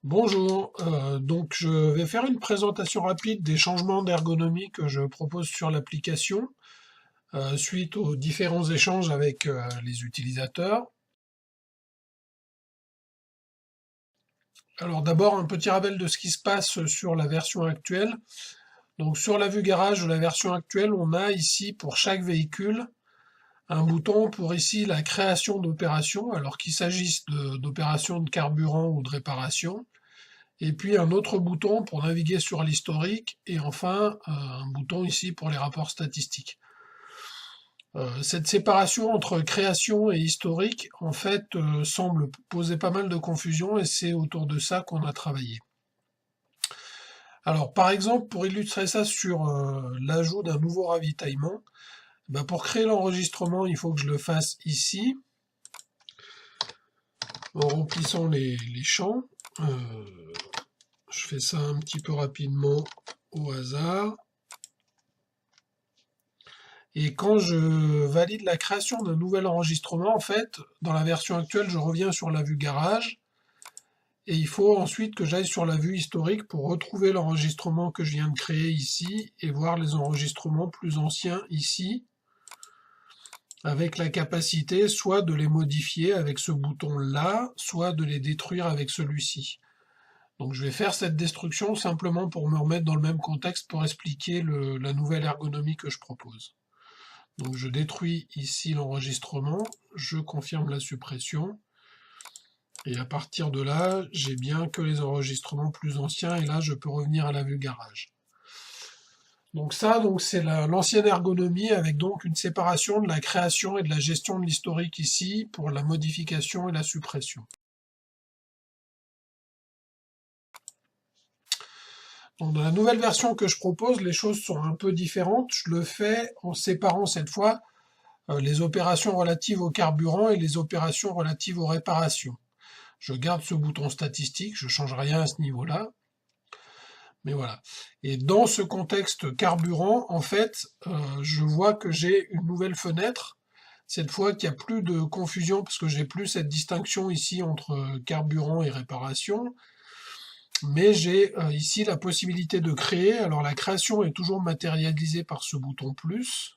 Bonjour, donc je vais faire une présentation rapide des changements d'ergonomie que je propose sur l'application suite aux différents échanges avec les utilisateurs. Alors d'abord un petit rappel de ce qui se passe sur la version actuelle. Donc sur la vue garage de la version actuelle, on a ici pour chaque véhicule un bouton pour ici la création d'opérations, alors qu'il s'agisse d'opérations de carburant ou de réparation. Et puis un autre bouton pour naviguer sur l'historique, et enfin un bouton ici pour les rapports statistiques. Cette séparation entre création et historique, en fait, semble poser pas mal de confusion, et c'est autour de ça qu'on a travaillé. Alors, par exemple, pour illustrer ça sur l'ajout d'un nouveau ravitaillement, pour créer l'enregistrement, il faut que je le fasse ici, en remplissant les champs. Je fais ça un petit peu rapidement au hasard. Et quand je valide la création d'un nouvel enregistrement, en fait, dans la version actuelle, je reviens sur la vue garage. Et il faut ensuite que j'aille sur la vue historique pour retrouver l'enregistrement que je viens de créer ici et voir les enregistrements plus anciens ici, avec la capacité soit de les modifier avec ce bouton-là, soit de les détruire avec celui-ci. Donc je vais faire cette destruction simplement pour me remettre dans le même contexte pour expliquer la nouvelle ergonomie que je propose. Donc je détruis ici l'enregistrement, je confirme la suppression, et à partir de là, j'ai bien que les enregistrements plus anciens, et là je peux revenir à la vue garage. Donc ça, c'est l'ancienne ergonomie avec donc une séparation de la création et de la gestion de l'historique ici pour la modification et la suppression. Donc dans la nouvelle version que je propose, les choses sont un peu différentes. Je le fais en séparant cette fois les opérations relatives au carburant et les opérations relatives aux réparations. Je garde ce bouton statistique, je ne change rien à ce niveau-là. Mais voilà. Et dans ce contexte carburant, en fait, je vois que j'ai une nouvelle fenêtre. Cette fois qu'il n'y a plus de confusion parce que j'ai plus cette distinction ici entre carburant et réparation. Mais j'ai ici la possibilité de créer. Alors la création est toujours matérialisée par ce bouton plus.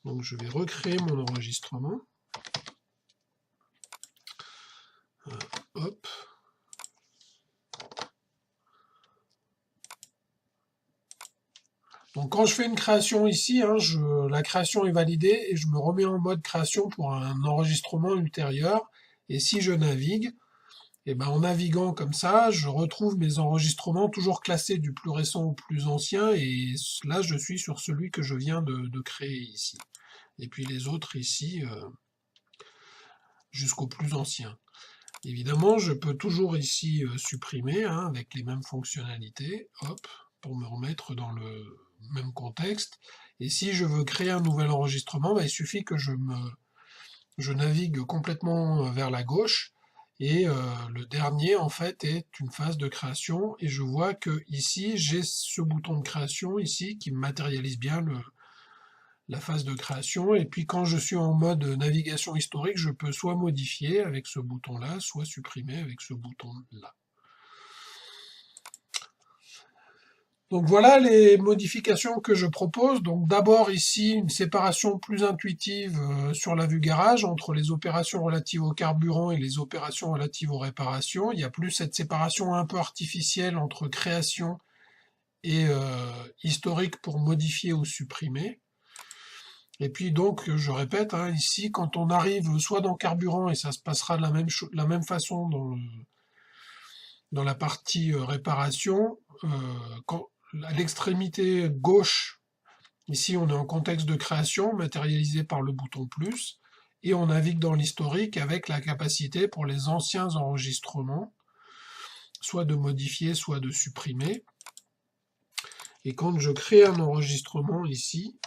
Donc je vais recréer mon enregistrement. Hop. Donc quand je fais une création ici, la création est validée et je me remets en mode création pour un enregistrement ultérieur. Et si je navigue, en naviguant comme ça, je retrouve mes enregistrements toujours classés du plus récent au plus ancien. Et là, je suis sur celui que je viens de créer ici. Et puis les autres ici, jusqu'au plus ancien. Évidemment, je peux toujours ici supprimer avec les mêmes fonctionnalités, hop, pour me remettre dans le même contexte. Et si je veux créer un nouvel enregistrement, il suffit que je navigue complètement vers la gauche. Et le dernier, en fait, est une phase de création. Et je vois que ici, j'ai ce bouton de création ici qui matérialise bien la phase de création. Et puis quand je suis en mode navigation historique, je peux soit modifier avec ce bouton-là, soit supprimer avec ce bouton-là. Donc voilà les modifications que je propose. Donc d'abord ici une séparation plus intuitive sur la vue garage entre les opérations relatives au carburant et les opérations relatives aux réparations. Il n'y a plus cette séparation un peu artificielle entre création et historique pour modifier ou supprimer. Et puis donc, je répète, ici, quand on arrive soit dans carburant, et ça se passera de la même façon dans la partie réparation, à l'extrémité gauche, ici on est en contexte de création, matérialisé par le bouton plus, et on navigue dans l'historique avec la capacité pour les anciens enregistrements, soit de modifier, soit de supprimer. Et quand je crée un enregistrement ici,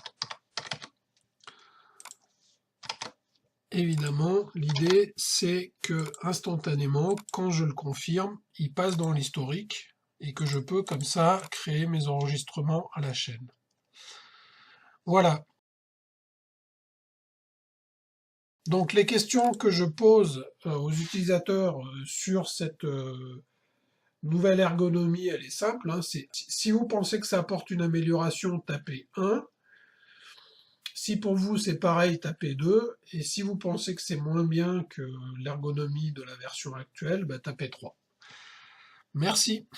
évidemment, l'idée c'est que instantanément, quand je le confirme, il passe dans l'historique et que je peux comme ça créer mes enregistrements à la chaîne. Voilà. Donc les questions que je pose aux utilisateurs sur Nouvelle ergonomie, elle est simple, hein, si vous pensez que ça apporte une amélioration, tapez 1. Si pour vous c'est pareil, tapez 2. Et si vous pensez que c'est moins bien que l'ergonomie de la version actuelle, bah, tapez 3. Merci.